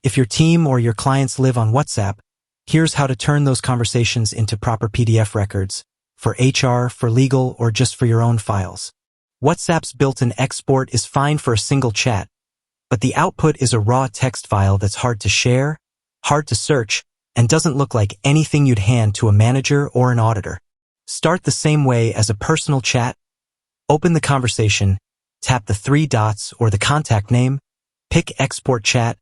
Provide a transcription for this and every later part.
If your team or your clients live on WhatsApp, here's how to turn those conversations into proper PDF records for HR, for legal, or just for your own files. WhatsApp's built-in export is fine for a single chat, but the output is a raw text file that's hard to share, hard to search, and doesn't look like anything you'd hand to a manager or an auditor. Start the same way as a personal chat. Open the conversation, tap the three dots or the contact name, pick Export Chat,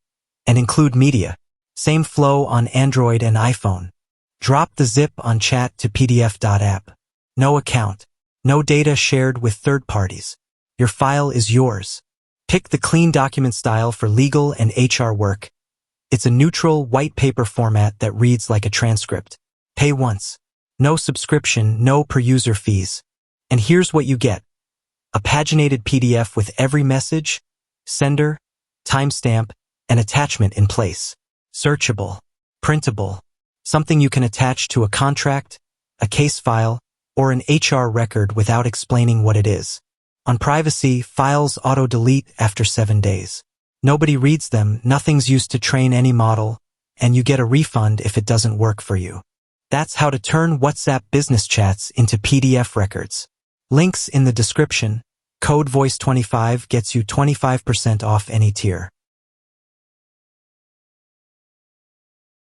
and include media. Same flow on Android and iPhone. Drop the zip on chattopdf.app. No account. No data shared with third parties. Your file is yours. Pick the clean document style for legal and HR work. It's a neutral, white paper format that reads like a transcript. Pay once. No subscription, no per-user fees. And here's what you get. A paginated PDF with every message, sender, timestamp, and attachment in place. Searchable. Printable. Something you can attach to a contract, a case file, or an HR record without explaining what it is. On privacy, files auto-delete after 7 days. Nobody reads them, nothing's used to train any model, and you get a refund if it doesn't work for you. That's how to turn WhatsApp business chats into PDF records. Links in the description. Code VOICE25 gets you 25% off any tier.